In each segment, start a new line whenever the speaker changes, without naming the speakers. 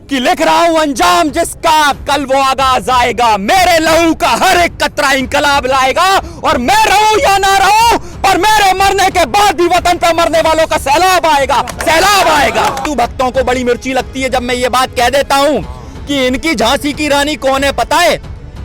कि लिख रहा हूं अंजाम जिसका कल वो आगाज आएगा। मेरे लहू का हर एक कतरा इंकलाब लाएगा, और मैं रहूं या ना रहूं, पर मेरे मरने के बाद भी वतन पर मरने वालों का सैलाब आएगा, सैलाब आएगा। तू भक्तों को बड़ी मिर्ची लगती है जब मैं ये बात कह देता हूं कि इनकी झांसी की रानी कौन है पता है?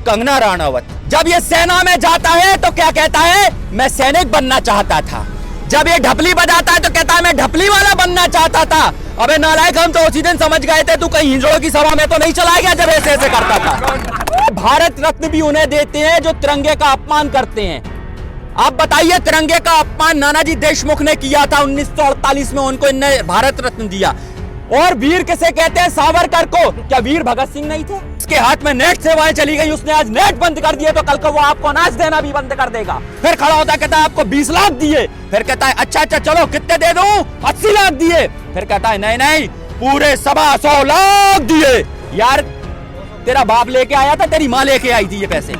कंगना राणावत। जब ये सेना में जाता है तो क्या कहता है? मैं सैनिक बनना चाहता था। जब ये ढपली बजाता है तो कहता है मैं ढपली वाला बनना चाहता था। अबे नालायक, हम तो उसी दिन समझ गए थे तू कहीं हिंजड़ों की सभा में तो नहीं चला गया जब ऐसे ऐसे करता था। भारत रत्न भी उन्हें देते हैं जो तिरंगे का अपमान करते हैं। आप बताइए, तिरंगे का अपमान नानाजी देशमुख ने किया था 1948 में, उनको इनने भारत रत्न दिया। और वीर किसे कहते हैं? सावरकर को। क्या वीर भगत सिंह नहीं थे? उसके हाथ में नेट सेवाएं चली गई, उसने आज नेट बंद कर दिए, तो कल को वो आपको अनाज देना भी बंद कर देगा। फिर खड़ा होता है, कहता है आपको 20 लाख दिए। फिर कहता है अच्छा चलो कितने दे दूं? 80 लाख दिए। फिर कहता है नहीं पूरे 100 लाख दिए। यार तेरा बाप लेके आया था, तेरी माँ लेके आई थी ये पैसे।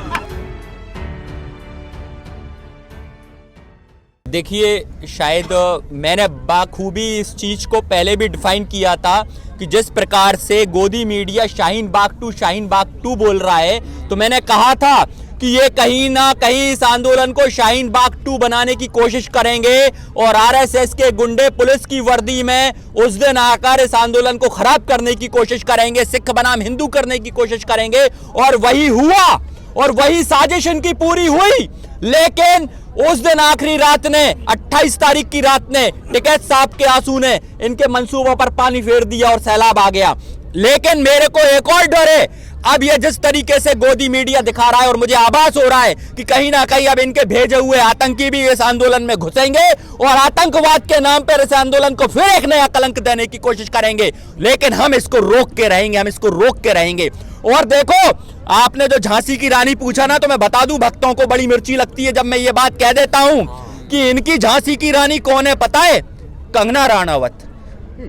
देखिए, शायद मैंने बाखूबी इस चीज को पहले भी डिफाइन किया था कि जिस प्रकार से गोदी मीडिया शाहीन बाग टू बोल रहा है, तो मैंने कहा था कि ये कहीं ना कहीं इस आंदोलन को शाहीन बाग 2 बनाने की कोशिश करेंगे, और आरएसएस के गुंडे पुलिस की वर्दी में उस दिन आकर इस आंदोलन को खराब करने की कोशिश करेंगे, सिख बनाम हिंदू करने की कोशिश करेंगे। और वही हुआ, और वही साजिश इनकी पूरी हुई। लेकिन उस दिन आखिरी रात ने, 28 तारीख की रात ने, टिकैत साहब के आंसू ने इनके मंसूबों पर पानी फेर दिया और सैलाब आ गया। लेकिन मेरे को एक और डर है, अब ये जिस तरीके से गोदी मीडिया दिखा रहा है, और मुझे आभास हो रहा है कि कहीं ना कहीं अब इनके भेजे हुए आतंकी भी इस आंदोलन में घुसेंगे और आतंकवाद के नाम पर इस आंदोलन को फिर एक नया कलंक देने की कोशिश करेंगे। लेकिन हम इसको रोक के रहेंगे, और देखो, आपने जो झांसी की रानी पूछा ना, तो मैं बता दूं, भक्तों को बड़ी मिर्ची लगती है जब मैं ये बात कह देता हूं कि इनकी झांसी की रानी कौन है पता है? कंगना राणावत,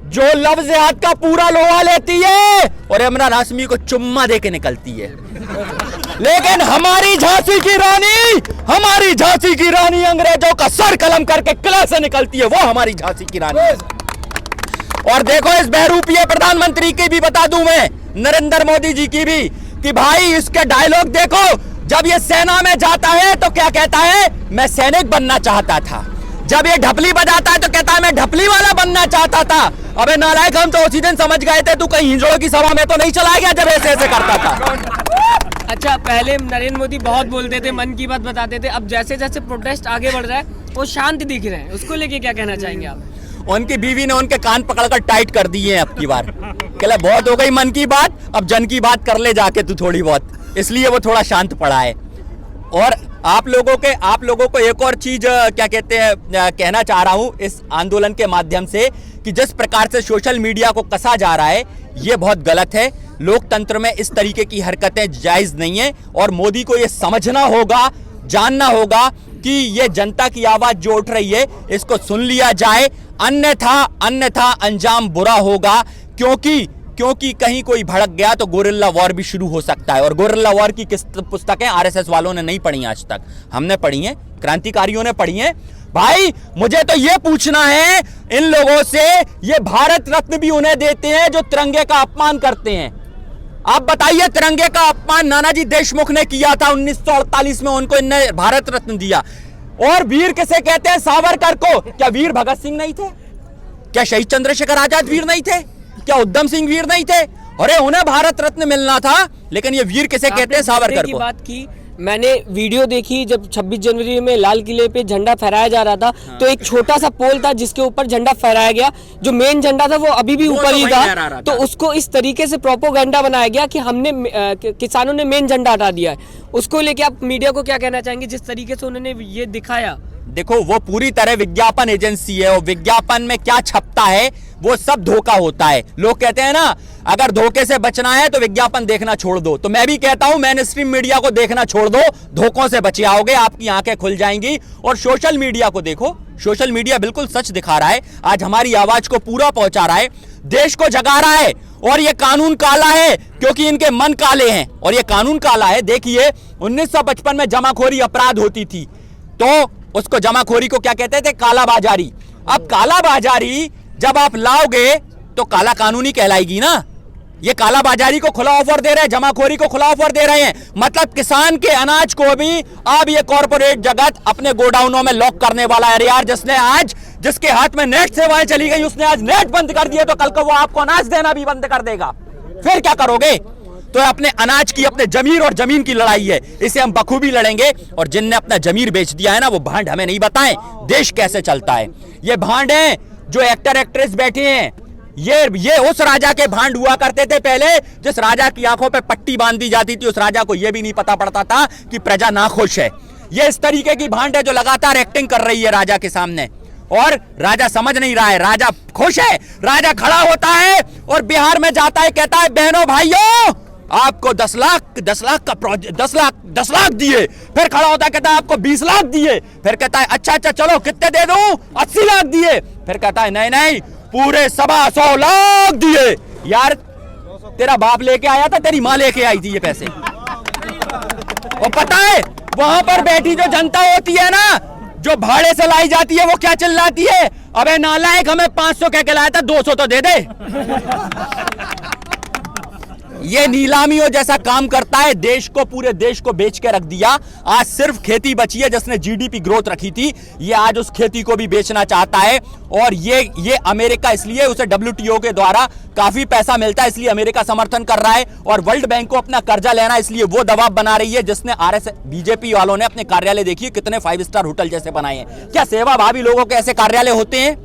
जो लफ्ज़ हाथ का पूरा लोहा लेती है और इमरान हाशमी को चुम्मा दे के निकलती है। लेकिन हमारी झांसी की रानी अंग्रेजों का सर कलम करके किले से निकलती है, वो हमारी झांसी की रानी। और देखो, इस बहरूपीय प्रधानमंत्री की भी बता दूं मैं, नरेंद्र मोदी जी की भी, कि भाई इसके डायलॉग देखो। जब ये सेना में जाता है तो क्या कहता है? मैं सैनिक बनना चाहता था। जब ये ढपली बजाता है तो कहता है मैं ढपली वाला बनना चाहता था। अबे नालायक, हम तो उसी दिन समझ गए थे तू कहीं हिंजड़ों की सभा में तो नहीं चला गया जब ऐसे ऐसे करता था।
अच्छा, पहले नरेंद्र मोदी बहुत बोलते थे, मन की बात बताते थे, अब जैसे जैसे प्रोटेस्ट आगे बढ़ रहा है वो शांत दिख रहे हैं, उसको लेके क्या कहना चाहेंगे आप?
उनकी बीवी ने उनके कान पकड़कर टाइट कर दिए हैं अब की बार। कहला बहुत हो गई मन की बात, अब जन की बात कर ले जाके तू थोड़ी बहुत, इसलिए वो थोड़ा शांत पड़ा है। और आप लोगों को एक और चीज क्या कहते हैं कहना चाह रहा हूं इस आंदोलन के माध्यम से, कि जिस प्रकार से सोशल मीडिया को कसा जा रहा है ये बहुत गलत है। लोकतंत्र में इस तरीके की हरकतें जायज नहीं है, और मोदी को ये समझना होगा, जानना होगा कि ये जनता की आवाज जो उठ रही है इसको सुन लिया जाए, अन्यथा अंजाम बुरा होगा। क्योंकि कहीं कोई भड़क गया तो गोरिल्ला वॉर भी शुरू हो सकता है। और गोरिल्ला वॉर की किस पुस्तकें आरएसएस वालों ने नहीं पढ़ी आज तक, हमने पढ़ी हैं, क्रांतिकारियों ने पढ़ी हैं। भाई मुझे तो ये पूछना है इन लोगों से, ये भारत रत्न भी उन्हें देते हैं जो तिरंगे का अपमान करते हैं। आप बताइए, तिरंगे का अपमान नानाजी देशमुख ने किया था 1948 में, उनको इनने भारत रत्न दिया। और वीर किसे कहते हैं? सावरकर को। क्या वीर भगत सिंह नहीं थे? क्या शहीद चंद्रशेखर आजाद वीर नहीं थे? क्या उधम सिंह वीर नहीं थे? अरे उन्हें भारत रत्न मिलना था, लेकिन ये वीर किसे कहते हैं? सावरकर को।
बात की, मैंने वीडियो देखी जब 26 जनवरी में लाल किले पे झंडा फहराया जा रहा था, तो एक छोटा सा पोल था जिसके ऊपर झंडा फहराया गया, जो मेन झंडा था वो अभी भी ऊपर ही था। तो उसको इस तरीके से प्रोपोगेंडा बनाया गया कि हमने किसानों ने मेन झंडा हटा दिया है। उसको लेके आप मीडिया को क्या कहना चाहेंगे, जिस तरीके से उन्होंने ये दिखाया?
देखो, वो पूरी तरह विज्ञापन एजेंसी है, और विज्ञापन में क्या छपता है वो सब धोखा होता है। लोग कहते हैं ना, अगर धोखे से बचना है तो विज्ञापन देखना छोड़ दो, तो मैं भी कहता हूं मेन स्ट्रीम मीडिया को देखना छोड़ दो, धोखों से बचे आओगे, आपकी आंखें खुल जाएंगी। और सोशल मीडिया को देखो, सोशल मीडिया बिल्कुल सच दिखा रहा है, आज हमारी आवाज को पूरा पहुंचा रहा है, देश को जगा रहा है। और ये कानून काला है क्योंकि इनके मन काले हैं, और ये कानून काला है। देखिए, 1955 में जमाखोरी अपराध होती थी, तो उसको जमाखोरी को क्या कहते थे? काला बाजारी। अब काला बाजारी जब आप लाओगे तो काला कानूनी कहलाएगी ना, ये काला बाजारी को खुला ऑफर दे रहे हैं, जमाखोरी को खुला ऑफर दे रहे हैं। मतलब किसान के अनाज को भी अब ये कॉर्पोरेट जगत अपने गोडाउनों में लॉक करने वाला है। यार जिसके हाथ में नेट सेवाएं चली गई, उसने आज नेट बंद कर दिए, तो कल को वो आपको अनाज देना भी बंद कर देगा। फिर क्या करोगे? तो अपने अनाज की, अपने जमीर और जमीन की लड़ाई है, इसे हम बखूबी लड़ेंगे। और जिनने अपना जमीर बेच दिया है ना, वो भांड हमें नहीं बताएं देश कैसे चलता है। ये भांड है जो एक्टर एक्ट्रेस बैठे हैं, ये उस राजा के भांड हुआ करते थे पहले, जिस राजा की आंखों पे पट्टी बांध दी जाती थी। उस राजा को यह भी नहीं पता पड़ता था कि प्रजा नाखुश है। ये इस तरीके की भांड है जो लगातार एक्टिंग कर रही है राजा के सामने, और राजा समझ नहीं रहा है, राजा खुश है। राजा खड़ा होता है और बिहार में जाता है, कहता है बहनों भाइयों आपको 10 लाख का प्रोजेक्ट 10 लाख दिए। फिर खड़ा होता है, कहता है आपको 20 लाख दिए। फिर कहता है अच्छा चलो कितने दे दूं? 80 लाख दिए। फिर कहता है नहीं पूरे 100 लाख दिए। यार तेरा बाप लेके आया था, तेरी माँ लेके आई थी ये पैसे। और पता है वहां पर बैठी जो जनता होती है ना, जो भाड़े से लाई जाती है, वो क्या चिल्लाती है? अबे नालायक, हमें 500 कह के लाया था, 200 तो दे दे। ये नीलामियों जैसा काम करता है, देश को, पूरे देश को बेच के रख दिया। आज सिर्फ खेती बची है जिसने जीडीपी ग्रोथ रखी थी, ये आज उस खेती को भी बेचना चाहता है। और ये अमेरिका, इसलिए उसे WTO के द्वारा काफी पैसा मिलता है, इसलिए अमेरिका समर्थन कर रहा है। और वर्ल्ड बैंक को अपना कर्जा लेना, इसलिए वो दबाव बना रही है, जिसने बीजेपी वालों ने अपने कार्यालय देखिए कितने 5 स्टार होटल जैसे बनाए हैं। क्या सेवा भावी लोगों के ऐसे कार्यालय होते हैं?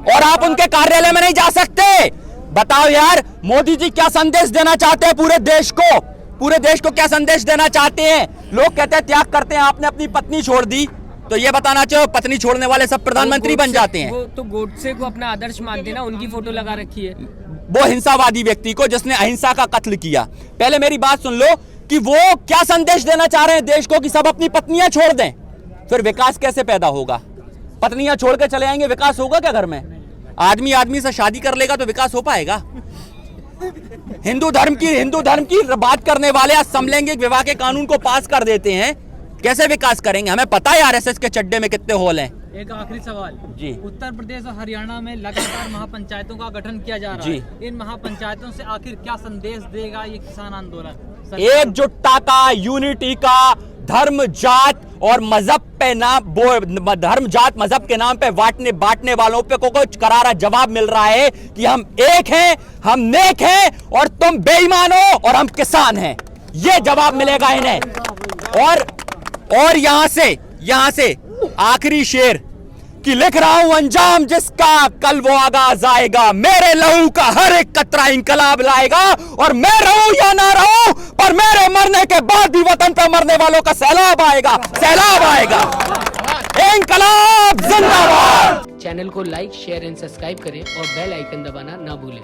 और आप उनके कार्यालय में नहीं जा सकते। बताओ यार, मोदी जी क्या संदेश देना चाहते हैं पूरे देश को? पूरे देश को क्या संदेश देना चाहते हैं? लोग कहते हैं त्याग करते हैं, आपने अपनी पत्नी छोड़ दी, तो ये बताना चाहिए पत्नी छोड़ने वाले सब प्रधानमंत्री बन जाते हैं।
वो तो गोडसे को अपना आदर्श मानते ना, उनकी फोटो लगा रखी है।
वो हिंसावादी व्यक्ति को जिसने अहिंसा का कत्ल किया। पहले मेरी बात सुन लो कि वो क्या संदेश देना चाह रहे हैं देश को, कि सब अपनी पत्नियां छोड़ दें। फिर विकास कैसे पैदा होगा? पत्नियां छोड़ के चले आएंगे, विकास होगा क्या घर में? आदमी से शादी कर लेगा तो विकास हो पाएगा? हिंदू धर्म की बात करने वाले आज समलैंगिक विवाह के कानून को पास कर देते हैं, कैसे विकास करेंगे? हमें पता है आरएसएस के चड्डे में कितने होल हैं।
एक आखिरी सवाल
जी। उत्तर
प्रदेश और हरियाणा में लगातार महापंचायतों का गठन किया जा रहा है। इन महापंचायतों से आखिर क्या संदेश देगा ये किसान आंदोलन?
एकजुटता का, यूनिटी का, धर्म जात और मजहब पे धर्म जात मजहब के नाम पे बांटने वालों पे को कुछ करारा जवाब मिल रहा है कि हम एक हैं, हम नेक हैं, और तुम बेईमान हो और हम किसान हैं। ये जवाब मिलेगा इन्हें। और यहां से आखिरी शेर कि लिख रहा हूं अंजाम जिसका, कल वो आगाज आएगा। मेरे लहू का हर एक कतरा इंकलाब लाएगा, और मैं रहूं या ना रहूं, पर मेरे मरने के बाद भी वतन पर मरने वालों का सैलाब आएगा। इंकलाब जिंदाबाद।
चैनल को लाइक, शेयर एंड सब्सक्राइब करें और बेल आइकन दबाना ना भूलें।